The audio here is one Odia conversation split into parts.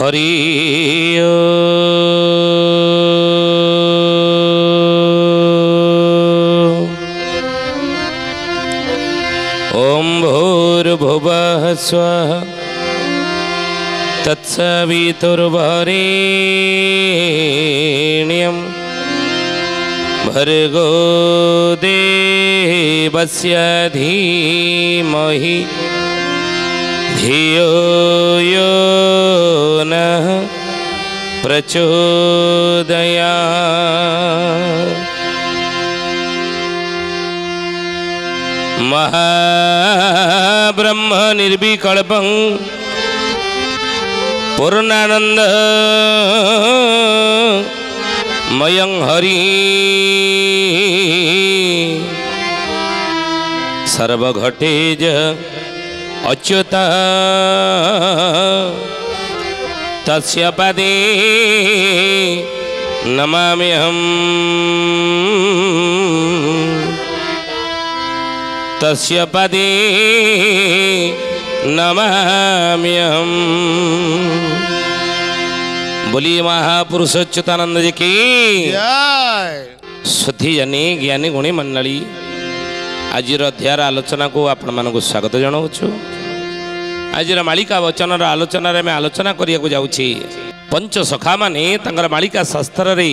हरि ओम भूर्भुवः स्वः तत्सवितुर्वरेण्यं भर्गो देवस्य धीमहि धियो यो नः प्रचोदयात्। महाब्रह्म निर्विकल्पं पूर्णानंद मयं हरि सर्वघटेज अच्युत तस्य पदे नमाम्यहम् तस्य पदे नमाम्यहम्। बोलिए महापुरुष अच्युतानंद जी की सुधी जनी ज्ञानी गुणी मंडली आज अध्याय आलोचना को आपण मानक स्वागत जनाऊँ। आज मालिका वचन आलोचन में आलोचना करने को जाऊँगी। पंच सखा माने तंगर मालिका शास्त्र रे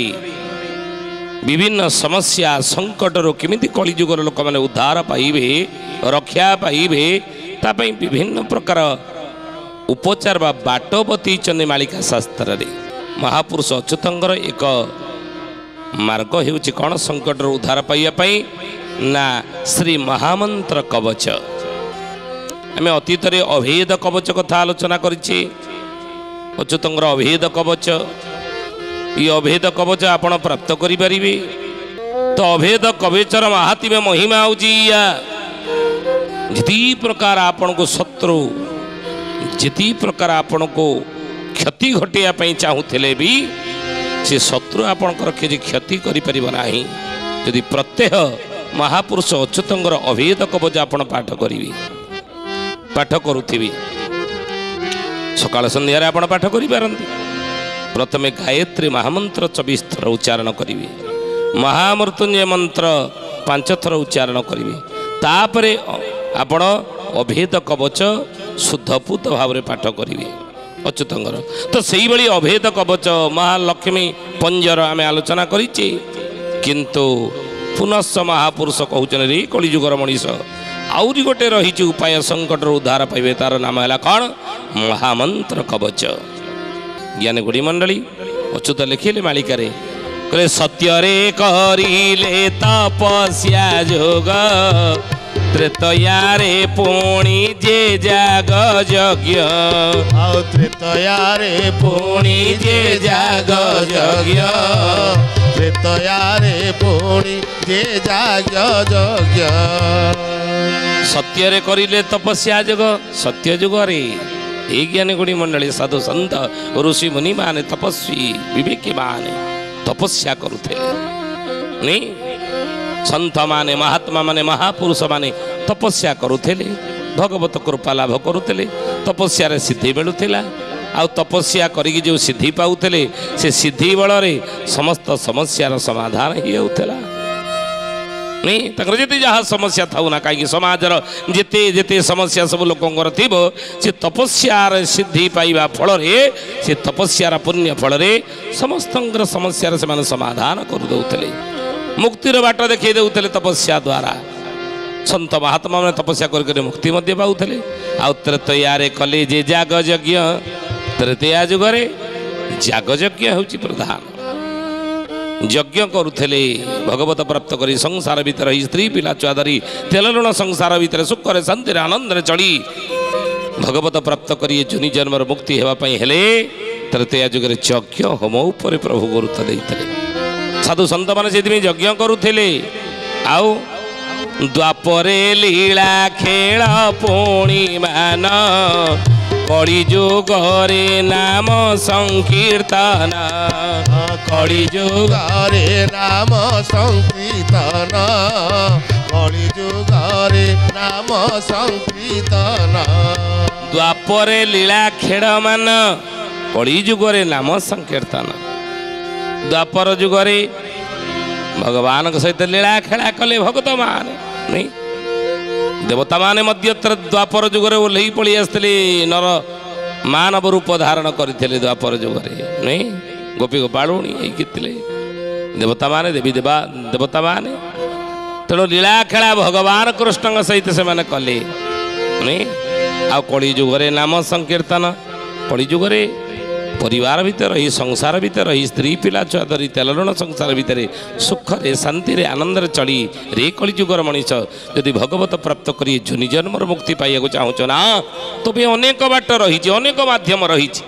विभिन्न समस्या संकट केमिति कलिजुगर लोक मैंने उद्धार पाइबे रक्षा पाइबे तापई विभिन्न प्रकार उपचार बा बाट बतई मालिका शास्त्र रे। महापुरुष अच्युतंगर एक मार्ग हेउछि कौन संकट उद्धार पाइबा ना श्री महामंत्र कवच। आम अतीत अभेद कवच कथा आलोचना करिछि। अच्युतंगर अभेद कवच ये अभेद कवच आपण प्राप्त करें तो अभेद कवचर महात्म्य महिमा होजी जिति प्रकार आपण को शत्रु जिति प्रकार आपण को क्षति घटाइवाई चाहूले भी से शत्रु आपणकर किसी क्षति करें यदि प्रत्यह महापुरुष अच्युतंगर अभेद कवच आपण पाठ करेंगे पाठ करुथि सकाल संध्यारे आपण पाठ करें। प्रथमे गायत्री महामंत्र 24 थर उच्चारण करेंगे महामृत्युंजय मंत्र 5 थर उच्चारण करेंगे तापरे आपण अभेद कवच शुद्धपूत भाव पाठ करेंगे अच्युतंगर। तो सही भली अभेद कवच महालक्ष्मी पंजर आम आलोचना करिचे किंतु पुनश्च महापुरुष कहते रे कलिजुगर मनीष आउरी गोटे रही उपाय संकट उद्धार पाइबे तार नाम है कौन महामंत्र कवच। ज्ञानी गुड़ी मंडली अच्युत लिखिले मालिकारे कहले सत्य रे करिले तपस्या जोग त्रेतयारे पुणी जे जाग यज्ञ त्रेतयारे पुणी जे जाग यज्ञ त्रेतयारे पुणी जे जाग यज्ञ। सत्य रे करिले तपस्या जोग सत्य जुग रे हे ज्ञानी गुणी मंडली साधु संत ऋषि मुनि माने तपस्वी विवेकी माने तपस्या करुथे नहीं संत माने महात्मा माने महापुरुष माने तपस्या करुथे भगवत कृपा लाभ करुथे तपस्या सिद्धि मिलूला आ तपस्या करी जो सिद्धि पाउले से सिद्धि बल समस्त समस्यार समाधान ही होता नहीं जिते जहाँ समस्या था ना कहीं समाजर जिते जिते समस्या सब लोकंर थी से तपस्यार सिद्धि पाइबा फल से तपस्यार पुण्य फल समस्त समस्यार से समाधान करदे मुक्तिर बाट देखा देते तपस्या द्वारा संत महात्मा मैंने तपस्या कर मुक्ति पाते आउ त्रेतयारे कले जे जाग यज्ञ तृतीया जुगरे जाग यज्ञ हूँ प्रधान यज्ञ करुले भगवत प्राप्त करी संसार भीतर स्त्री पिला छुआ धरी तेल लुण संसार भीतर सुखरे शांति आनंद चली भगवत प्राप्त करी जुनि जन्मर मुक्ति होगापाई हेले तृतीया जुगरे यज्ञ होम उपर प्रभु गुरुत्व देते साधु संत मैंने से यज्ञ करुले आउ द्वापरे लीला खेल पुणी मान कली जुगरे नाम संकीर्तन कली जुगरे नाम संकीर्तन कली जुगरे नाम संकीर्तन द्वापरे लीला खेल मान କଳି ଯୁଗରେ ନାମ ସଂକୀର୍ତ୍ତନ। ଦ୍ୱାପର ଯୁଗରେ ଭଗବାନଙ୍କ ସହିତ ଲୀଳା ଖେଳା କଲେ ଭକ୍ତମାନେ ନାଇଁ। ଦେବତାମାନେ ମଧ୍ୟ ଦ୍ୱାପର ଯୁଗରେ ଓହ୍ଲେଇ ପଳେଇ ଆସିଥିଲେ, ନର ମାନବ ରୂପ ଧାରଣ କରିଥିଲେ ଦ୍ୱାପର ଯୁଗରେ ନାଇଁ। ଗୋପୀ ଗୋପାଳୁଣୀ ହେଇକି ଥିଲେ ଦେବତାମାନେ, ଦେବତାମାନେ। ତେଣୁ ଲୀଳା ଖେଳା ଭଗବାନ କୃଷ୍ଣଙ୍କ ସହିତ ସେମାନେ କଲେ ନାଇଁ। ଆଉ କଳି ଯୁଗରେ ନାମ ସଂକୀର୍ତ୍ତନ। କଳି ଯୁଗରେ ପରିବାର ଭିତରେ ରହି, ସଂସାର ଭିତରେ ରହି, ସ୍ତ୍ରୀ ପିଲା ଛୁଆ ଧରି ତେଲରଣ ସଂସାର ଭିତରେ ସୁଖରେ ଶାନ୍ତିରେ ଆନନ୍ଦରେ ଚଳି ରେ କଳି ଯୁଗର ମଣିଷ ଯଦି ଭଗବତ ପ୍ରାପ୍ତ କରି ଜନ୍ମର ମୁକ୍ତି ପାଇବାକୁ ଚାହୁଁଛ ନା, ତେବେ ଅନେକ ବାଟ ରହିଛି, ଅନେକ ମାଧ୍ୟମ ରହିଛି।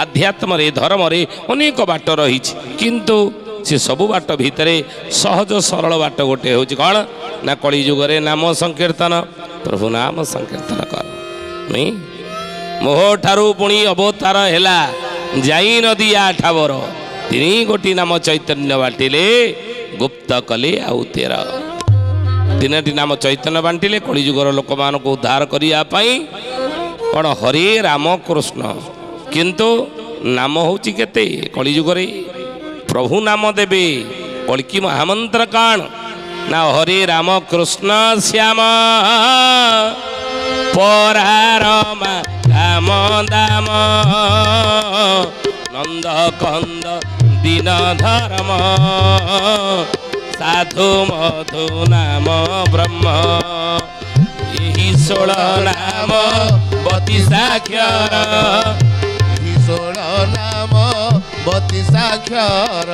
ଆଧ୍ୟାତ୍ମରେ ଧର୍ମରେ ଅନେକ ବାଟ ରହିଛି, କିନ୍ତୁ ସେ ସବୁ ବାଟ ଭିତରେ ସହଜ ସରଳ ବାଟ ଗୋଟେ ହେଉଛି କ'ଣ ନା କଳି ଯୁଗରେ ନାମ ସଂକୀର୍ତ୍ତନ। ପ୍ରଭୁ ନାମ ସଂକୀର୍ତ୍ତନ କର ନାଇଁ। ମୋହ ଠାରୁ ପୁଣି ଅବତାର ହେଲା ଯାଇ ନଦୀ ଆଠାବର, 3 ଗୋଟି ନାମ ଚୈତନ୍ୟ ବାଣ୍ଟିଲେ ଗୁପ୍ତ କଲେ ଆଉ 13। 3ଟି ନାମ ଚୈତନ୍ୟ ବାଣ୍ଟିଲେ କଳିଯୁଗର ଲୋକମାନଙ୍କୁ ଉଦ୍ଧାର କରିବା ପାଇଁ। କ'ଣ ହରେ ରାମ କୃଷ୍ଣ, କିନ୍ତୁ ନାମ ହେଉଛି କେତେ କଳିଯୁଗରେ? ପ୍ରଭୁ ନାମ ଦେବେ। କଳିକି ମହାମନ୍ତ୍ର କ'ଣ ନା ହରେ ରାମ କୃଷ୍ଣ ଶ୍ୟାମ ପରାରମା ରାମ ଦାମ ନନ୍ଦ କନ୍ଦ ଦିନ ଧର୍ମ ସାଧୁ ମଧୁ ନାମ ବ୍ରହ୍ମ। ଏହି 16 ନାମ 32 ଅକ୍ଷର, ଏହି 16 ନାମ 32 ଅକ୍ଷର।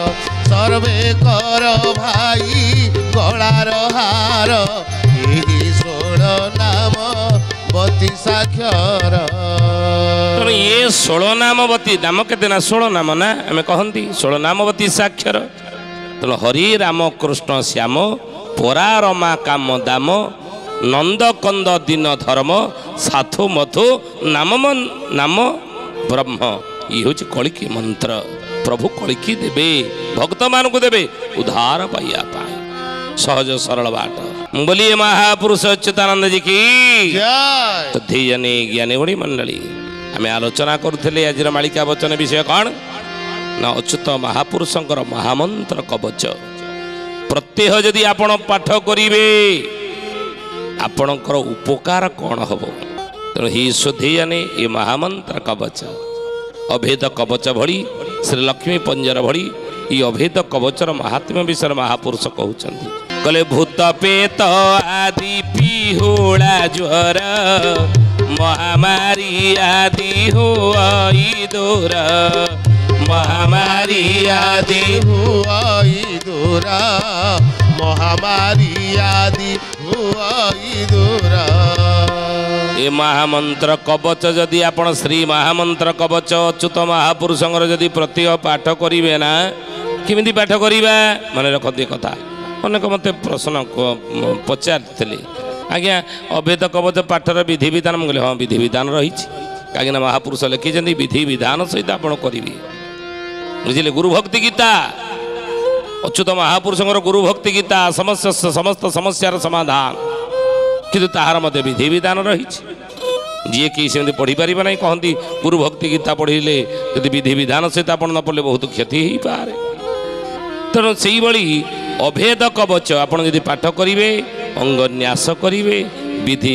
ସର୍ବେ କର ଭାଇ ଗଳାର ହାର, ଏହି 16 ନାମ 32 ଅକ୍ଷର। ତେଣୁ ଏ 16 ନାମ 32 ନାମ କେତେ ନା 16 ନାମ ନା ଆମେ କହନ୍ତି 16 ନାମ 32 ଅକ୍ଷର। ତେଣୁ ହରି ରାମ କୃଷ୍ଣ ଶ୍ୟାମ ପରାରମା କାମ ଦାମ ନନ୍ଦ କନ୍ଦ ଦିନ ଧର୍ମ ସାଧୁ ମଧୁ ନାମ ବ୍ରହ୍ମ। ଇଏ ହେଉଛି କଳିକି ମନ୍ତ୍ର। ପ୍ରଭୁ କଳିକି ଦେବେ, ଭକ୍ତମାନଙ୍କୁ ଦେବେ ଉଦ୍ଧାର ପାଇବା ପାଇଁ ସହଜ ସରଳ ବାଟ। ବୋଲିଏ ମହାପୁରୁଷ ଅଚ୍ୟୁତାନନ୍ଦ ଜି କି ଜୟ। ଜ୍ଞାନୀ ବଡ଼ି ମଣ୍ଡଳୀ, ଆମେ ଆଲୋଚନା କରୁଥିଲେ ଆଜିର ମାଳିକା ବଚନ ବିଷୟ କ'ଣ ନା ଅଚ୍ୟୁତ ମହାପୁରୁଷଙ୍କର ମହାମନ୍ତ୍ର କବଚ। ପ୍ରତ୍ୟହ ଯଦି ଆପଣ ପାଠ କରିବେ ଆପଣଙ୍କର ଉପକାର କ'ଣ ହେବ? ତେଣୁ ହି ସୁଧୀୟନେ ଏ ମହାମନ୍ତ୍ର କବଚ, ଅଭେଦ କବଚ ଭଳି ଶ୍ରୀଲକ୍ଷ୍ମୀ ପଞ୍ଜର ଭଳି ଏ ଅଭେଦ କବଚର ମହାତ୍ମ୍ୟ ବିଷୟରେ ମହାପୁରୁଷ କହୁଛନ୍ତି। କହିଲେ ଭୂତ ପେତ ଆଦି ପିହୁଳା ଜ୍ୱର ମହାମାରୀ ଆଦି ହୁଇ ଦୂର, ମହାମାରୀ ଆଦି ହୁଇ ଦୂର, ମହାମାରୀ ଆଦି ହୁଇ ଦୂର। ଏ ମହାମନ୍ତ୍ର କବଚ ଯଦି ଆପଣ ଶ୍ରୀ ମହାମନ୍ତ୍ର କବଚ ଅଚ୍ୟୁତ ମହାପୁରୁଷଙ୍କର ଯଦି ପ୍ରତ୍ୟହ ପାଠ କରିବେ ନା, କେମିତି ପାଠ କରିବା ମନେ ରଖନ୍ତି କଥା। ଅନେକ ମୋତେ ପ୍ରଶ୍ନ ପଚାରିଥିଲେ, ଆଜ୍ଞା ଅଭେଦ କବଚ ପାଠର ବିଧିବିଧାନ? ମୁଁ କହିଲି ହଁ ବିଧିବିଧାନ ରହିଛି, କାହିଁକିନା ମହାପୁରୁଷ ଲେଖିଛନ୍ତି ବିଧିବିଧାନ ସହିତ ଆପଣ କରିବେ। ବୁଝିଲେ? ଗୁରୁଭକ୍ତି ଗୀତା, ଅଚ୍ୟୁତ ମହାପୁରୁଷଙ୍କର ଗୁରୁଭକ୍ତି ଗୀତା ସମସ୍ତ ସମସ୍ୟାର ସମାଧାନ, କିନ୍ତୁ ତାହାର ମଧ୍ୟ ବିଧିବିଧାନ ରହିଛି। ଯିଏ କି ସେମିତି ପଢ଼ିପାରିବ ନାହିଁ, କହନ୍ତି ଗୁରୁଭକ୍ତି ଗୀତା ପଢ଼ିଲେ ଯଦି ବିଧିବିଧାନ ସହିତ ଆପଣ ନ ପଢ଼ିଲେ ବହୁତ କ୍ଷତି ହେଇପାରେ। ତେଣୁ ସେଇଭଳି ଅଭେଦ କବଚ ଆପଣ ଯଦି ପାଠ କରିବେ, ଅଙ୍ଗନ୍ୟାସ କରିବେ, ବିଧି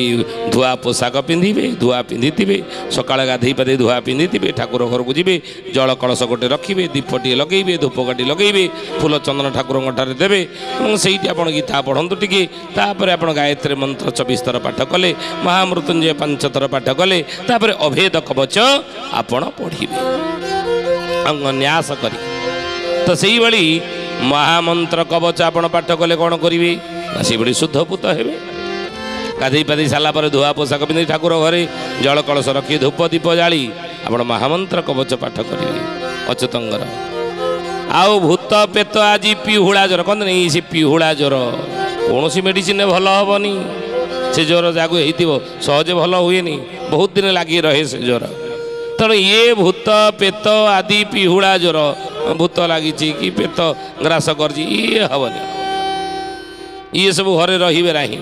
ଧୁଆ ପୋଷାକ ପିନ୍ଧିବେ, ଧୁଆ ପିନ୍ଧିଥିବେ, ସକାଳେ ଗାଧୋଇ ପାଧୋଇ ଧୁଆ ପିନ୍ଧିଥିବେ, ଠାକୁର ଘରକୁ ଯିବେ, ଜଳ କଳସ ଗୋଟେ ରଖିବେ, ଦୀପଟିଏ ଲଗେଇବେ, ଧୂପକାଠି ଲଗେଇବେ, ଫୁଲ ଚନ୍ଦନ ଠାକୁରଙ୍କ ଠାରେ ଦେବେ ଏବଂ ସେଇଠି ଆପଣ ଗୀତା ପଢ଼ନ୍ତୁ ଟିକେ। ତାପରେ ଆପଣ ଗାୟତ୍ରୀ ମନ୍ତ୍ର 24 ଥର ପାଠ କଲେ, ମହାମୃତ୍ୟୁଞ୍ଜୟ 5 ଥର ପାଠ କଲେ, ତାପରେ ଅଭେଦ କବଚ ଆପଣ ପଢ଼ିବେ ଅଙ୍ଗନ୍ୟାସ କରି। ତ ସେଇଭଳି ମହାମନ୍ତ୍ର କବଚ ଆପଣ ପାଠ କଲେ କ'ଣ କରିବେ ନା ସେଇଭଳି ଶୁଦ୍ଧପୂତ ହେବେ। ଗାଧୋଇ ପାଧୋଇ ସାରିଲା ପରେ ଧୁଆ ପୋଷାକ ପିନ୍ଧି ଠାକୁର ଘରେ ଜଳ କଳସ ରଖି ଧୂପ ଦୀପ ଜାଳି ଆପଣ ମହାମନ୍ତ୍ର କବଚ ପାଠ କରିବେ ଅଚ୍ୟୁତଙ୍କର। ଆଉ ଭୂତ ପେତ ଆଜି ପିହୁଳା ଜ୍ୱର କହନ୍ତି, ସେ ପିହୁଳା ଜ୍ୱର କୌଣସି ମେଡ଼ିସିନରେ ଭଲ ହେବନି। ସେ ଜ୍ୱର ଯାହାକୁ ହେଇଥିବ ସହଜେ ଭଲ ହୁଏନି, ବହୁତ ଦିନ ଲାଗି ରହେ ସେ ଜ୍ୱର। ତେଣୁ ଇଏ ଭୂତ ପେତ ଆଦି ପିହୁଳା ଜ୍ୱର, ଭୂତ ଲାଗିଛି କି ପେତ ଗ୍ରାସ କରିଛି, ଇଏ ହେବନି, ଇଏ ସବୁ ଘରେ ରହିବେ ନାହିଁ।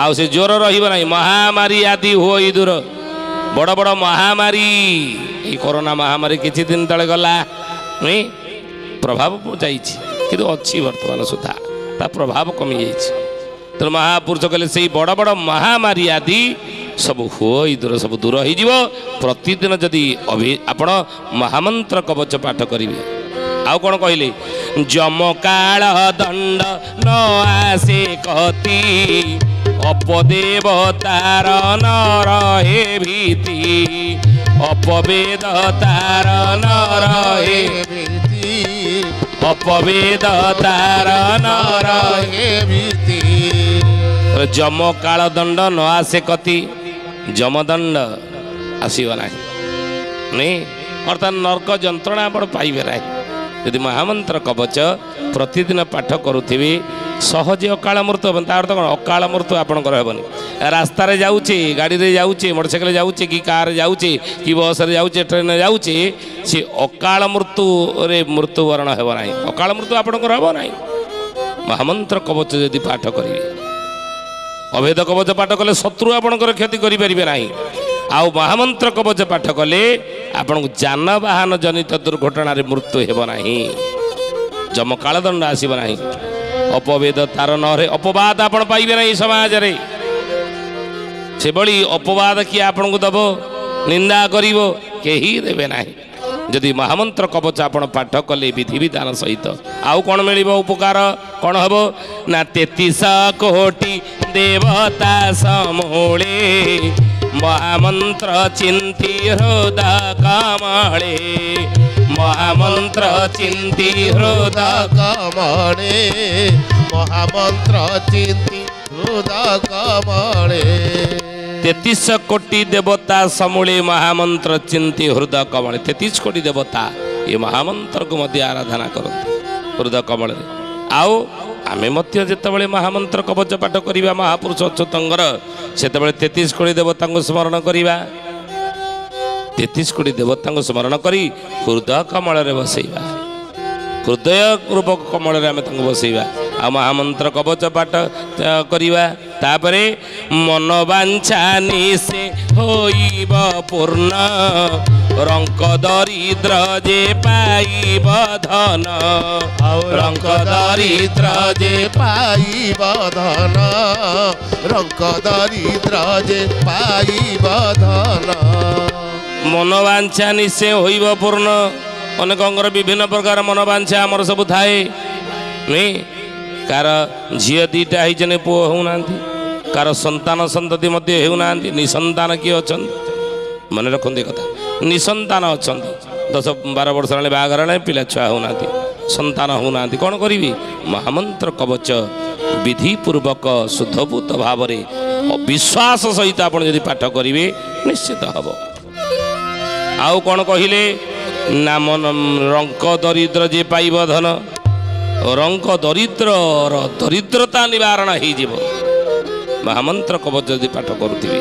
ଆଉ ସେ ଜ୍ୱର ରହିବ ନାହିଁ। ମହାମାରୀ ଆଦି ହୁଇ ଦୂର, ବଡ଼ ବଡ଼ ମହାମାରୀ ଏଇ କରୋନା ମହାମାରୀ କିଛି ଦିନ ତଳେ ଗଲା ନୁହେଁ ପ୍ରଭାବ ଯାଇଛି କିନ୍ତୁ ଅଛି ବର୍ତ୍ତମାନ ସୁଦ୍ଧା ତା ପ୍ରଭାବ କମିଯାଇଛି। ତେଣୁ ମହାପୁରୁଷ କହିଲେ ସେଇ ବଡ଼ ବଡ଼ ମହାମାରୀ ଆଦି ସବୁ ସବୁ ଦୂର ହେଇଯିବ ପ୍ରତିଦିନ ଯଦି ଆପଣ ମହାମନ୍ତ୍ର କବଚ ପାଠ କରିବେ। ଆଉ କ'ଣ କହିଲେ ଯମକାଳ ଦଣ୍ଡ ନ ଆସେ କତି ଅପଦେବତାର ନ ରହେ ଭୀତି ଅପବେଦତାର ନ ରହେ ଭୀତି ଅପବେଦତାର ନ ରହେ ଭୀତି ଯମକାଳ ଦଣ୍ଡ ନ ଆସେ କତି ଯମଦଣ୍ଡ ଆସିବ ନାହିଁ ଅର୍ଥାତ୍ ନର୍କ ଯନ୍ତ୍ରଣା ଆପଣ ପାଇବେ ନାହିଁ ଯଦି ମହାମନ୍ତ୍ର କବଚ ପ୍ରତିଦିନ ପାଠ କରୁଥିବେ ସହଜେ ଅକାଳ ମୃତ୍ୟୁ ହେବନି। ତା ଅର୍ଥ କ'ଣ ଅକାଳ ମୃତ୍ୟୁ ଆପଣଙ୍କର ହେବନି। ରାସ୍ତାରେ ଯାଉଛି ଗାଡ଼ିରେ ଯାଉଛି ମୋଟରସାଇକେଲ ଯାଉଛି କି କାରରେ ଯାଉଛି କି ବସ୍ରେ ଯାଉଛି ଟ୍ରେନରେ ଯାଉଛି ସେ ଅକାଳ ମୃତ୍ୟୁରେ ମୃତ୍ୟୁବରଣ ହେବ ନାହିଁ ଅକାଳ ମୃତ୍ୟୁ ଆପଣଙ୍କର ହେବ ନାହିଁ। ମହାମନ୍ତ୍ର କବଚ ଯଦି ପାଠ କରିବେ ଅଭେଦ କବଚ ପାଠ କଲେ ଶତ୍ରୁ ଆପଣଙ୍କର କ୍ଷତି କରିପାରିବେ ନାହିଁ। ଆଉ ମହାମନ୍ତ୍ର କବଚ ପାଠ କଲେ ଆପଣଙ୍କୁ ଯାନବାହନ ଜନିତ ଦୁର୍ଘଟଣାରେ ମୃତ୍ୟୁ ହେବ ନାହିଁ ଯମକାଳ ଦଣ୍ଡ ଆସିବ ନାହିଁ ଅପବେଦ ତାର ନରେ ଅପବାଦ ଆପଣ ପାଇବେ ନାହିଁ ସମାଜରେ। ସେଭଳି ଅପବାଦ କିଏ ଆପଣଙ୍କୁ ଦେବ ନିନ୍ଦା କରିବ କେହି ଦେବେ ନାହିଁ ଯଦି ମହାମନ୍ତ୍ର କବଚ ଆପଣ ପାଠ କଲେ ବିଧିବିଧାନ ସହିତ। ଆଉ କ'ଣ ମିଳିବ ଉପକାର କ'ଣ ହେବ ନା 33 କୋଟି ଦେବତା ସମୂଳେ ମହାମନ୍ତ୍ର ଚିନ୍ତି ହୃଦ କମଳେ ମହାମନ୍ତ୍ର ଚିନ୍ତି ହୃଦ କମଳେ ମହାମନ୍ତ୍ର ଚିନ୍ତି ହୃଦ କମଳେ 33 କୋଟି ଦେବତା ସମୂଳେ ମହାମନ୍ତ୍ର ଚିନ୍ତି ହୃଦ କମଳେ 33 କୋଟି ଦେବତା ଏ ମହାମନ୍ତ୍ରକୁ ମଧ୍ୟ ଆରାଧନା କରନ୍ତି ହୃଦ କମଳରେ। ଆଉ ଆମେ ମଧ୍ୟ ଯେତେବେଳେ ମହାମନ୍ତ୍ର କବଚ ପାଠ କରିବା ମହାପୁରୁଷ ଅଚ୍ୟୁତଙ୍କର ସେତେବେଳେ 33 କୋଟି ଦେବତାଙ୍କୁ ସ୍ମରଣ କରିବା 33 କୋଟି ଦେବତାଙ୍କୁ ସ୍ମରଣ କରି ହୃଦୟ କମଳରେ ବସେଇବା ହୃଦୟ ରୂପକ କମଳରେ ଆମେ ତାଙ୍କୁ ବସେଇବା ଆଉ ମହାମନ୍ତ୍ର କବଚ ପାଠ କରିବା। ତାପରେ ମନବାଞ୍ଛା ନିଶେ ହୋଇବ ପୂର୍ଣ୍ଣ ରଙ୍କ ଦରିଦ୍ର ଯେ ପାଇବ ଧନ ରଙ୍କ ଦରିଦ୍ର ଯେ ପାଇବ ଧନ ରଙ୍କ ଦରିଦ୍ର ଯେ ପାଇବ ଧନ ମନବାଞ୍ଛା ନିଶେ ହୋଇବ ପୂର୍ଣ୍ଣ। ଅନେକଙ୍କର ବିଭିନ୍ନ ପ୍ରକାର ମନବାଞ୍ଛା ଆମର ସବୁ ଥାଏ ନୁହେଁ କାର ଝିଅ ଦିଟା ହେଇଛନ୍ତି ପୁଅ ହେଉନାହାନ୍ତି କାର ସନ୍ତାନ ସନ୍ତତି ମଧ୍ୟ ହେଉନାହାନ୍ତି ନିସନ୍ତାନ କିଏ ଅଛନ୍ତି ମନେ ରଖନ୍ତି କଥା ନିସନ୍ତାନ ଅଛନ୍ତି 10-12 ବର୍ଷ ହେଲାଣି ବାହାଘର ହେଲାଣି ପିଲା ଛୁଆ ହେଉନାହାନ୍ତି ସନ୍ତାନ ହେଉନାହାନ୍ତି କ'ଣ କରିବି ମହାମନ୍ତ୍ର କବଚ ବିଧିପୂର୍ବକ ଶୁଦ୍ଧଭୂତ ଭାବରେ ବିଶ୍ୱାସ ସହିତ ଆପଣ ଯଦି ପାଠ କରିବେ ନିଶ୍ଚିତ ହେବ। ଆଉ କ'ଣ କହିଲେ ନାମ ରଙ୍କ ଦରିଦ୍ର ଯେ ପାଇବ ଧନ ରଙ୍କ ଦରିଦ୍ରର ଦରିଦ୍ରତା ନିବାରଣ ହେଇଯିବ ମହାମନ୍ତ୍ର କବଚ ଯଦି ପାଠ କରୁଥିବେ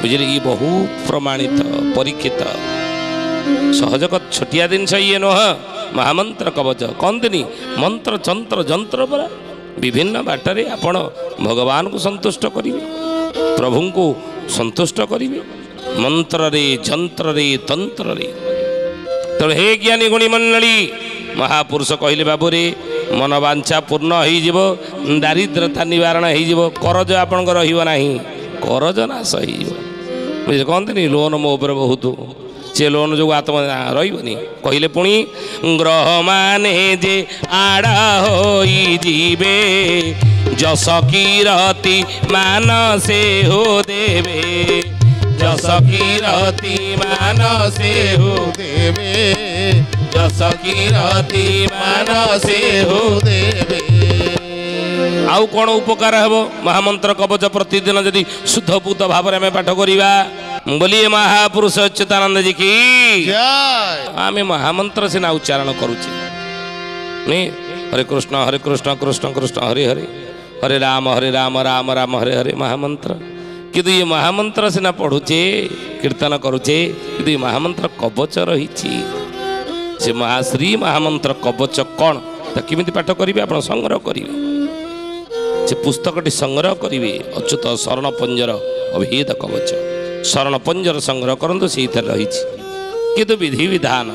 ବୁଝିଲେ ଇଏ ବହୁ ପ୍ରମାଣିତ ପରୀକ୍ଷିତ ସହଜ ଛୋଟିଆ ଜିନିଷ ଇଏ ନୁହଁ। ମହାମନ୍ତ୍ର କବଚ କହନ୍ତିନି ମନ୍ତ୍ର ଚନ୍ତ୍ର ଯନ୍ତ୍ର ପରା ବିଭିନ୍ନ ବାଟରେ ଆପଣ ଭଗବାନଙ୍କୁ ସନ୍ତୁଷ୍ଟ କରିବେ ପ୍ରଭୁଙ୍କୁ ସନ୍ତୁଷ୍ଟ କରିବେ ମନ୍ତ୍ରରେ ଯନ୍ତ୍ରରେ ତନ୍ତ୍ରରେ। ତେଣୁ ହେ ଜ୍ଞାନୀ ଗୁଣୀ ମଣ୍ଡଳୀ ମହାପୁରୁଷ କହିଲେ ବାବୁରେ ମନବାଞ୍ଛା ପୂର୍ଣ୍ଣ ହେଇଯିବ ଦାରିଦ୍ରତା ନିବାରଣ ହେଇଯିବ କରଜ ଆପଣଙ୍କ ରହିବ ନାହିଁ କରଜ ନାଶ ହେଇଯିବ ବୁଝିଲେ କହନ୍ତିନି ଲୋନ୍ ମୋ ଉପରେ ବହୁତ ସେ ଲୋନ୍ ଯୋଗୁଁ ଆତ୍ମ ରହିବନି କହିଲେ ପୁଣି ଗ୍ରହ ମାନେ ଯେ ଆଡ଼ା ହୋଇଯିବେ ଯଶ କୀରତି ମାନ ସେ ହୋ ଦେବେ ଯଶ କୀରତି ମାନ ସେ ହୋ ଦେବେ ଯଶ କୀରତି ମାନ ସେ ହୋ ଦେବେ। ଆଉ କ'ଣ ଉପକାର ହେବ ମହାମନ୍ତ୍ର କବଚ ପ୍ରତିଦିନ ଯଦି ଶୁଦ୍ଧପୂତ ଭାବରେ ଆମେ ପାଠ କରିବା ବୋଲିଏ ମହାପୁରୁଷ ଅଚ୍ୟୁତାନନ୍ଦ ଜୀ କି ଆମେ ମହାମନ୍ତ୍ର ସିନା ଉଚ୍ଚାରଣ କରୁଛେ ହରେ କୃଷ୍ଣ କୃଷ୍ଣ କୃଷ୍ଣ ହରେ ହରେ ହରେ ରାମ ରାମ ରାମ ହରେ ହରେ ମହାମନ୍ତ୍ର କିନ୍ତୁ ଏ ମହାମନ୍ତ୍ର ସିନା ପଢ଼ୁଛେ କୀର୍ତ୍ତନ କରୁଛେ କିନ୍ତୁ ଏ ମହାମନ୍ତ୍ର କବଚ ରହିଛି ସେ ଶ୍ରୀ ମହାମନ୍ତ୍ର କବଚ କ'ଣ ତା କେମିତି ପାଠ କରିବେ ଆପଣ ସଂଗ୍ରହ କରିବେ ସେ ପୁସ୍ତକଟି ସଂଗ୍ରହ କରିବେ ଅଚ୍ୟୁତ ଶରଣ ପଞ୍ଜର ଅଭେଦ କବଚ ଶରଣ ପଞ୍ଜର ସଂଗ୍ରହ କରନ୍ତୁ, ସେଇଥିରେ ରହିଛି। କିନ୍ତୁ ବିଧିବିଧାନ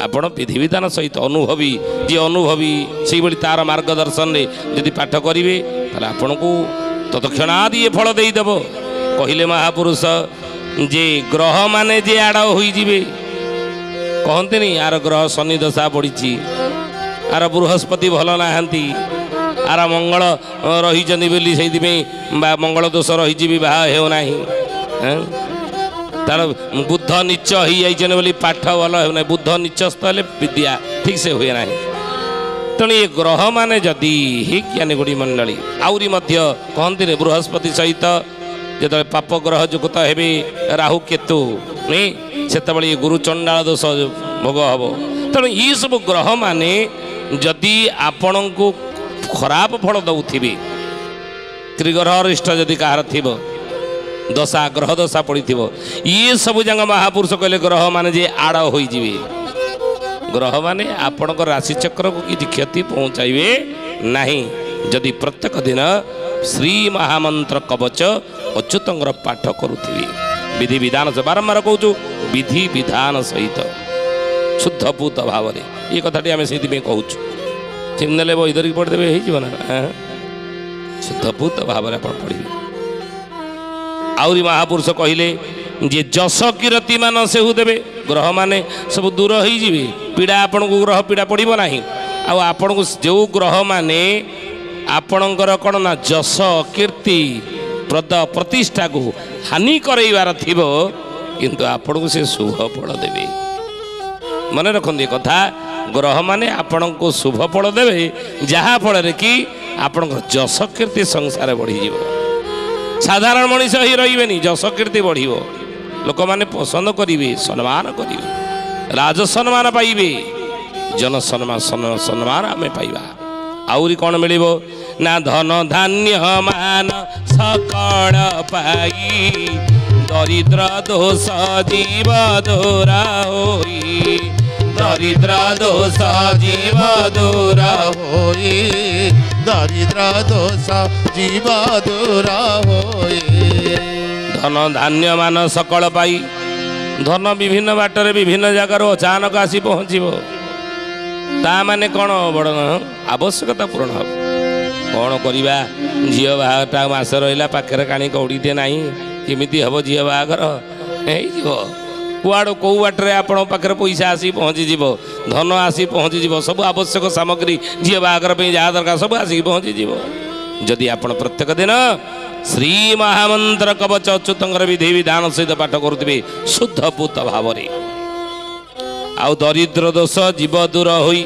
ଆପଣ ବିଧିବିଧାନ ସହିତ ଅନୁଭବୀ, ଯିଏ ଅନୁଭବୀ ସେଇଭଳି ତାର ମାର୍ଗଦର୍ଶନରେ ଯଦି ପାଠ କରିବେ ତାହେଲେ ଆପଣଙ୍କୁ ତତ୍କ୍ଷଣାତ୍ ଇଏ ଫଳ ଦେଇଦେବ। କହିଲେ ମହାପୁରୁଷ ଯେ ଗ୍ରହମାନେ ଯେ ଆଡ଼ ହୋଇଯିବେ, କହନ୍ତିନି ଆର ଗ୍ରହ ଶନି ଦଶା ପଡ଼ିଛି, ଆର ବୃହସ୍ପତି ଭଲ ନାହାନ୍ତି, ଆର ମଙ୍ଗଳ ରହିଛନ୍ତି ବୋଲି ସେଇଥିପାଇଁ ମଙ୍ଗଳ ଦୋଷ ରହିଛି, ବିବାହ ହେଉନାହିଁ। ତାର ବୁଦ୍ଧ ନିଚ ହେଇଯାଇଛନ୍ତି ବୋଲି ପାଠ ଭଲ ହେଉନାହିଁ, ବୁଦ୍ଧ ନିଚସ୍ଥ ହେଲେ ବିଦ୍ୟା ଠିକ୍ ସେ ହୁଏ ନାହିଁ। ତେଣୁ ଏ ଗ୍ରହମାନେ ଯଦି ହି ଜ୍ଞାନୀ ଗୁଡ଼ି ମଣ୍ଡଳୀ ଆହୁରି ମଧ୍ୟ କହନ୍ତିନି ବୃହସ୍ପତି ସହିତ ଯେତେବେଳେ ପାପ ଗ୍ରହ ଯୁକ୍ତ ହେବେ ରାହୁ କେତୁ ନାଇଁ, ସେତେବେଳେ ଏ ଗୁରୁ ଚଣ୍ଡାଳ ଦୋଷ ଭୋଗ ହେବ। ତେଣୁ ଏସବୁ ଗ୍ରହମାନେ ଯଦି ଆପଣଙ୍କୁ ଖରାପ ଫଳ ଦେଉଥିବେ, ତ୍ରିଗ୍ରହ ଅରିଷ୍ଟ ଯଦି କାହାର ଥିବ, ଦଶା ଗ୍ରହ ଦଶା ପଡ଼ିଥିବ, ଇଏ ସବୁ ଯାକ ମହାପୁରୁଷ କହିଲେ ଗ୍ରହମାନେ ଯେ ଆଡ଼ ହୋଇଯିବେ। ଗ୍ରହମାନେ ଆପଣଙ୍କ ରାଶିଚକ୍ରକୁ କିଛି କ୍ଷତି ପହଞ୍ଚାଇବେ ନାହିଁ ଯଦି ପ୍ରତ୍ୟେକ ଦିନ ଶ୍ରୀ ମହାମନ୍ତ୍ର କବଚ ଅଚ୍ୟୁତଙ୍କର ପାଠ କରୁଥିବେ। ବିଧିବିଧାନ ବାରମ୍ବାର କହୁଛୁ, ବିଧିବିଧାନ ସହିତ ଶୁଦ୍ଧପୂତ ଭାବରେ, ଏ କଥାଟି ଆମେ ସେଇଥିପାଇଁ କହୁଛୁ। ଚିହ୍ନି ନେଲେ ବହି ଧରିକି ପଢ଼ିଦେବେ, ହେଇଯିବ ନା? ଶୁଦ୍ଧପୂତ ଭାବରେ ଆପଣ ପଢ଼ିବେ। ଆହୁରି ମହାପୁରୁଷ କହିଲେ ଯେ ଯଶ କୀର୍ତ୍ତି ମାନ ସେହୁ ଦେବେ, ଗ୍ରହମାନେ ସବୁ ଦୂର ହେଇଯିବେ, ପୀଡ଼ା ଆପଣଙ୍କୁ ଗ୍ରହ ପୀଡ଼ା ପଡ଼ିବ ନାହିଁ। ଆଉ ଆପଣଙ୍କୁ ଯେଉଁ ଗ୍ରହମାନେ ଆପଣଙ୍କର କ'ଣ ନା ଯଶ କୀର୍ତ୍ତି ପଦ ପ୍ରତିଷ୍ଠାକୁ ହାନି କରାଇବାର ଥିବ, କିନ୍ତୁ ଆପଣଙ୍କୁ ସେ ଶୁଭ ଫଳ ଦେବେ। ମନେ ରଖନ୍ତୁ ଏ କଥା, ଗ୍ରହମାନେ ଆପଣଙ୍କୁ ଶୁଭ ଫଳ ଦେବେ, ଯାହାଫଳରେ କି ଆପଣଙ୍କର ଯଶ କୀର୍ତ୍ତି ସଂସାରରେ ବଢ଼ିଯିବ। ସାଧାରଣ ମଣିଷ ହିଁ ରହିବେନି, ଯଶ କୀର୍ତ୍ତି ବଢ଼ିବ, ଲୋକମାନେ ପସନ୍ଦ କରିବେ, ସମ୍ମାନ କରିବେ, ରାଜ ସମ୍ମାନ ପାଇବେ, ଜନ ସମ୍ମାନ ଆମେ ପାଇବା। ଆହୁରି କ'ଣ ମିଳିବ ନା ଧନ ଧାନ୍ୟ ମାନ ସକଳ ପାଇ, ଦରିଦ୍ର ଦୋଷ ଜୀବ ଦୂର ହୋଇ, ଦରିଦ୍ର ଦୋଷ ଜୀବ ଦୂର ହୋଇ, ଦରିଦ୍ର ଦୋଷ ଜୀବ ଦୂର ହୋଇ। ଧନ ଧାନ୍ୟ ମାନ ସକଳ ପାଇ, ଧନ ବିଭିନ୍ନ ବାଟରେ ବିଭିନ୍ନ ଜାଗାରୁ ଅଚାନକ ଆସି ପହଞ୍ଚିବ, ତା ମାନେ କ'ଣ ବଡ଼ ଆବଶ୍ୟକତା ପୂରଣ ହେବ। କ'ଣ କରିବା, ଝିଅ ବାହାଘରଟା ମାସ ରହିଲା, ପାଖରେ କାଣି କଉଡ଼ିଟେ ନାହିଁ, କେମିତି ହେବ ଝିଅ ବାହାଘର? ହେଇଯିବ। କୁଆଡ଼ୁ କେଉଁ ବାଟରେ ଆପଣଙ୍କ ପାଖରେ ପଇସା ଆସି ପହଞ୍ଚିଯିବ, ଧନ ଆସି ପହଞ୍ଚିଯିବ, ସବୁ ଆବଶ୍ୟକ ସାମଗ୍ରୀ ଝିଅ ବାହାଘର ପାଇଁ ଯାହା ଦରକାର ସବୁ ଆସିକି ପହଞ୍ଚିଯିବ ଯଦି ଆପଣ ପ୍ରତ୍ୟେକ ଦିନ ଶ୍ରୀ ମହାମନ୍ତ୍ର କବଚ ଅଚ୍ୟୁତଙ୍କର ବିଧିବିଧାନ ସହିତ ପାଠ କରୁଥିବେ ଶୁଦ୍ଧପୂତ ଭାବରେ। ଆଉ ଦରିଦ୍ର ଦୋଷ ଜୀବ ଦୂର ହୋଇ,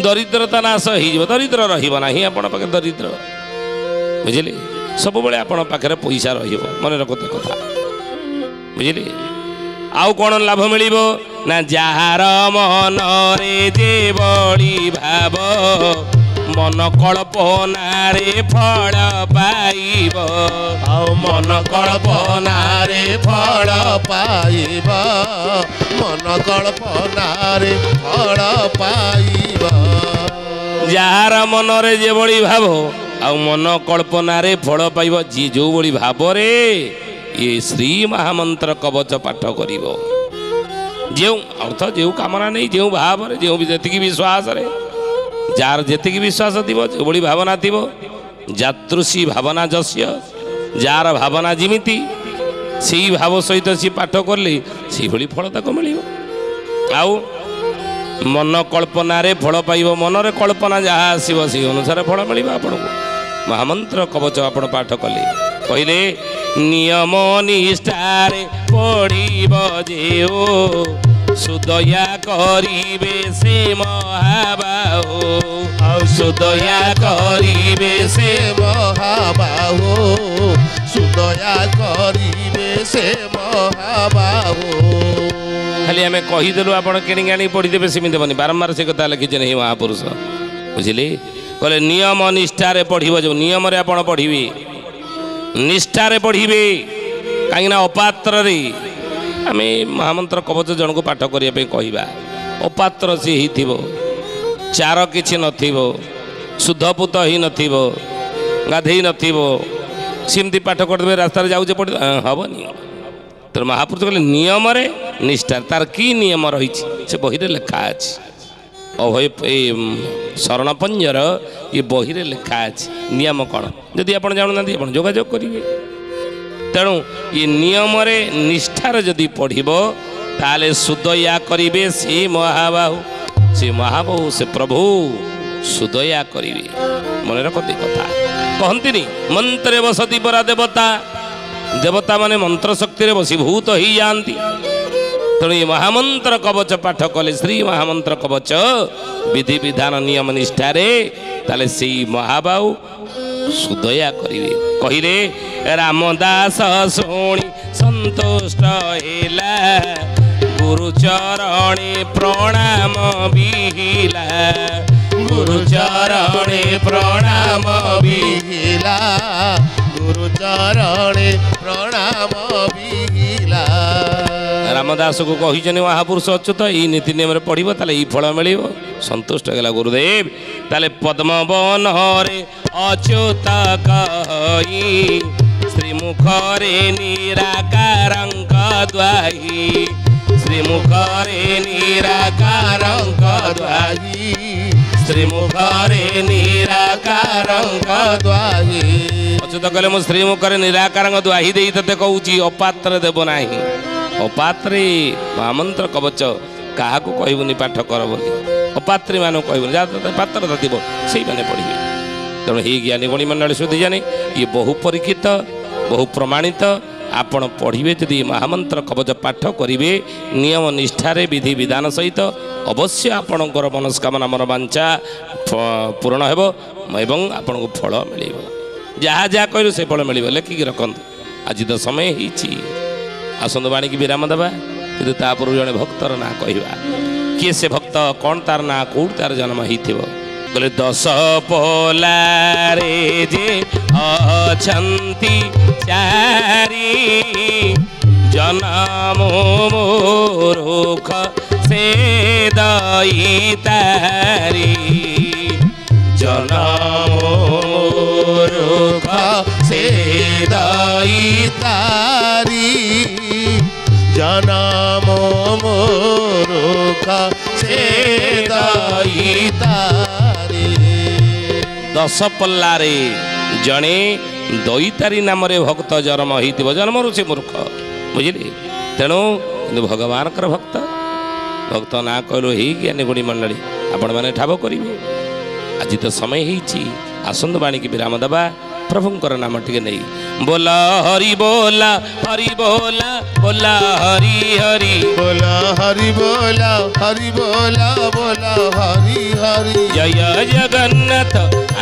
ଦରିଦ୍ରତା ନାଶ ହେଇଯିବ, ଦରିଦ୍ର ରହିବ ନାହିଁ ଆପଣଙ୍କ ପାଖରେ, ଦରିଦ୍ର ବୁଝିଲେ, ସବୁବେଳେ ଆପଣଙ୍କ ପାଖରେ ପଇସା ରହିବ, ମନେ ରଖନ୍ତୁ କଥା, ବୁଝିଲେ। ଆଉ କ'ଣ ଲାଭ ମିଳିବ ନା ଯାହାର ମନରେ ଯେ ବଳି ଭାବ, ମନ କଳ୍ପନାରେ ଫଳ ପାଇବ, ଆଉ ମନ କଳ୍ପନାରେ ଫଳ ପାଇବ, ମନ କଳ୍ପନାରେ ଫଳ ପାଇବ। ଯାହାର ମନରେ ଯେଭଳି ଭାବ ଆଉ ମନ କଳ୍ପନାରେ ଫଳ ପାଇବ, ଯିଏ ଯେଉଁଭଳି ଭାବରେ ଏ ଶ୍ରୀ ମହାମନ୍ତ୍ର କବଚ ପାଠ କରିବ, ଯେଉଁ ଅର୍ଥ ଯେଉଁ କାମନା ନେଇ ଯେଉଁ ଭାବରେ ଯେଉଁ ଯେତିକି ବିଶ୍ୱାସରେ, ଯାହାର ଯେତିକି ବିଶ୍ୱାସ ଥିବ, ଯେଉଁଭଳି ଭାବନା ଥିବ, ଯାତୃଷୀ ଭାବନା ଯସ୍ୟ, ଯାହାର ଭାବନା ଯେମିତି ସେଇ ଭାବ ସହିତ ସିଏ ପାଠ କଲେ ସେଇଭଳି ଫଳ ତାକୁ ମିଳିବ। ଆଉ ମନ କଳ୍ପନାରେ ଫଳ ପାଇବ, ମନରେ କଳ୍ପନା ଯାହା ଆସିବ ସେଇ ଅନୁସାରେ ଫଳ ମିଳିବ ଆପଣଙ୍କୁ। ମହାମନ୍ତ୍ର କବଚ ଆପଣ ପାଠ କଲେ, କହିଲେ ନିୟମ ନିଷ୍ଠାରେ ପଢ଼ିବ ଯେଉ, ସୁଦୟା କରିବେ ସେ ମହାବାହୁ, ଆଉ ସୁଦୟା କରିବେ ସେ ମହାବାହୁ, ସୁଦୟା କରିବେ ସେ ମହାବାହୁ। ଖାଲି ଆମେ କହିଦେଲୁ ଆପଣ କିଣିକି ଆଣିକି ପଢ଼ିଦେବେ ସେମିତି ହେବନି, ବାରମ୍ବାର ସେ କଥା ଲେଖିଛନ୍ତି ଏହି ମହାପୁରୁଷ, ବୁଝିଲେ। କହିଲେ ନିୟମ ନିଷ୍ଠାରେ ପଢ଼ିବ, ଯେଉଁ ନିୟମରେ ଆପଣ ପଢ଼ିବେ, ନିଷ୍ଠାରେ ପଢ଼ିବେ, କାହିଁକିନା ଅପାତ୍ରରେ ଆମେ ମହାମନ୍ତ୍ର କବଚ ଜଣକୁ ପାଠ କରିବା ପାଇଁ କହିବା, ଅପାତ୍ର ସିଏ ହେଇଥିବ, ଚାର କିଛି ନଥିବ, ଶୁଦ୍ଧପୂତ ହେଇନଥିବ, ଗାଧେଇ ନଥିବ, ସେମିତି ପାଠ କରିଦେବେ, ରାସ୍ତାରେ ଯାଉଛେ ପଢ଼ି ହେବନି, ତେଣୁ ମହାପୁରୁଷ କହିଲେ ନିୟମରେ ନିଷ୍ଠା ତାର କି ନିୟମ ରହିଛି ସେ ବହିରେ ଲେଖା ଅଛି। ଅଭୟ ଏ ଶରଣ ପଞ୍ଜର ଏ ବହିରେ ଲେଖା ଅଛି ନିୟମ କ'ଣ। ଯଦି ଆପଣ ଜାଣୁନାହାନ୍ତି ଆପଣ ଯୋଗାଯୋଗ କରିବେ। ତେଣୁ ଏ ନିୟମରେ ନିଷ୍ଠାର ଯଦି ପଢ଼ିବ ତାହେଲେ ସୁଦୟା କରିବେ ସେ ମହାବାହୁ ସେ ମହାବାହୁ ସେ ପ୍ରଭୁ ସୁଦୟା କରିବେ। ମନେ ରଖନ୍ତି କଥା କହନ୍ତିନି ମନ୍ତ୍ରରେ ବସତି ପରା ଦେବତା ଦେବତା ମାନେ ମନ୍ତ୍ର ଶକ୍ତିରେ ବଶୀଭୂତ ହେଇଯାଆନ୍ତି। ତେଣୁ ଏ ମହାମନ୍ତ୍ର କବଚ ପାଠ କଲେ ଶ୍ରୀ ମହାମନ୍ତ୍ର କବଚ ବିଧିବିଧାନ ନିୟମ ନିଷ୍ଠାରେ ତାହେଲେ ସେଇ ମହାବାହୁ ସୁଦୟା କରିବେ। କହିଲେ ରାମଦାସ ଶୁଣି ସନ୍ତୁଷ୍ଟ ହେଲା ଗୁରୁଚରଣେ ପ୍ରଣାମ ବିହିଲା ଗୁରୁଚରଣେ ପ୍ରଣାମ ବିହିଲା ଗୁରୁଚରଣେ ପ୍ରଣାମ ବିହିଲା। ରାମଦାସକୁ କହିଛନ୍ତି ମହାପୁରୁଷ ଅଚ୍ୟୁତ ଏଇ ନୀତି ନିୟମରେ ପଢ଼ିବ ତାହେଲେ ଏଇ ଫଳ ମିଳିବ। ସନ୍ତୁଷ୍ଟ ହେଲା ଗୁରୁଦେବ। ତାହେଲେ ପଦ୍ମବନରେ ଅଚ୍ୟୁତ କହି ଶ୍ରୀମୁଖରେ ନିରାକାରଙ୍କ ଦ୍ୱାହି ଶ୍ରୀମୁଖରେ ନିରାକାରଙ୍କ ଦ୍ୱାହି ଶ୍ରୀମୁଖରେ ନିରାକାରଙ୍କ ଦ୍ୱାହି। ଅଚ୍ୟୁତ କହିଲେ ମୁଁ ଶ୍ରୀମୁଖରେ ନିରାକାରଙ୍କ ଦ୍ୱାହି ଦେଇ ତତେ କହୁଛି ଅପାତ୍ର ଦେବ ନାହିଁ। ଅପାତ୍ରୀ ମହାମନ୍ତ୍ର କବଚ କାହାକୁ କହିବୁନି ପାଠ କର ବୋଲି ଅପାତ୍ରୀ ମାନଙ୍କୁ କହିବୁନି ଯାହା ପାତ୍ରତା ଥିବ ସେଇମାନେ ପଢ଼ିବେ। ତେଣୁ ଏଇ ଜ୍ଞାନୀ ଗଣୀ ମଣ୍ଡଳୀ ସୁଧି ଜାଣି ଇଏ ବହୁ ପରୀକ୍ଷିତ ବହୁ ପ୍ରମାଣିତ। ଆପଣ ପଢ଼ିବେ ଯଦି ମହାମନ୍ତ୍ର କବଚ ପାଠ କରିବେ ନିୟମ ନିଷ୍ଠାରେ ବିଧି ବିଧାନ ସହିତ ଅବଶ୍ୟ ଆପଣଙ୍କର ମନସ୍କାମନା ମନ ବାଞ୍ଛା ପୂରଣ ହେବ ଏବଂ ଆପଣଙ୍କୁ ଫଳ ମିଳିବ। ଯାହା ଯାହା କହିଲେ ସେ ଫଳ ମିଳିବ। ଲେଖିକି ରଖନ୍ତୁ। ଆଜି ତ ସମୟ ହେଇଛି ଆସନ୍ତୁ ବାଣୀକି ବିରାମ ଦେବା। କିନ୍ତୁ ତା ପୂର୍ବରୁ ଜଣେ ଭକ୍ତର ନାଁ କହିବା। କିଏ ସେ ଭକ୍ତ କ'ଣ ତାର ନାଁ କେଉଁଠି ତାର ଜନ୍ମ ହେଇଥିବ। କହିଲେ ଦଶ ପୋଲାରେ ଯେ ଅଛନ୍ତି ଚାରି ଜନମ ମୂର୍ଖ ସେ ଦଇତାରି ଜନମ ମୂର୍ଖ ସେ ଦଇତାରି ଜନମ ମୂର୍ଖ ସେ ଦଇତାରି। ଦଶପଲ୍ଲାରେ ଜଣେ ଦଇତାରୀ ନାମରେ ଭକ୍ତ ଜନ୍ମ ହେଇଥିବ। ଜନ୍ମରୁ ସେ ମୂର୍ଖ ବୁଝିଲେ। ତେଣୁ କିନ୍ତୁ ଭଗବାନଙ୍କର ଭକ୍ତ ଭକ୍ତ ନାଁ କହିଲୁ ହେଇ ଜ୍ଞାନୀ ଗୁଣୀ ମଣ୍ଡଳୀ ଆପଣମାନେ ଠାବ କରିବେ। ଆଜି ତ ସମୟ ହେଇଛି ଆସନ୍ତୁ ବାଣୀକି ବିରାମ ଦେବା। ପ୍ରଭୁଙ୍କର ନାମ ଟିକେ ନେଇ ବୋଲ ହରି ବୋଲ ହରି ବୋଲ ବୋଲ ହରି ହରି ବୋଲ ହରି ବୋଲ ହରି ବୋଲ ବୋଲ ହରି ହରି। ଜୟ ଜଗନ୍ନାଥ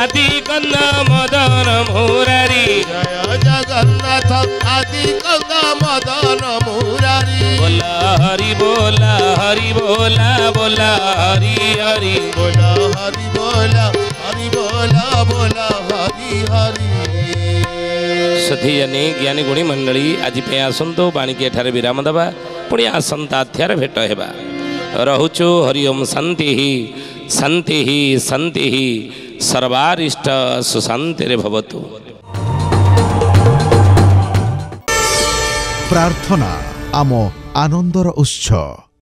ଆଦି କନ୍ଦ ମଦନ ମୁରାରୀ ଜୟ ଜଗନ୍ନାଥ ଆଦି କନ୍ଦ ମଦନ ମୁରାରୀ। ବୋଲ ହରି ବୋଲ ହରି ବୋଲ ବୋଲ ହରି ହରି ବୋଲ ହରି ବୋଲ ହରି ବୋଲ ବୋଲ ହରି ହରି। ସଥିଜାନୀ ଜ୍ଞାନୀ ଗୁଣୀ ମଣ୍ଡଳୀ ଆଜି ପାଇଁ ଆସନ୍ତୁ ବାଣୀକି ଏଠାରେ ବିରାମ ଦେବା। ପୁଣି ଆସନ୍ତା ଅଧ୍ୟାୟରେ ଭେଟ ହେବା। ରହୁଛୁ ହରି ଓମ୍ ଶାନ୍ତି ଶାନ୍ତି ଶାନ୍ତି ସର୍ବାରିଷ୍ଟ ସୁଶାନ୍ତିରେ ଭବତୁ। ପ୍ରାର୍ଥନା ଆମ ଆନନ୍ଦର ଉତ୍ସ।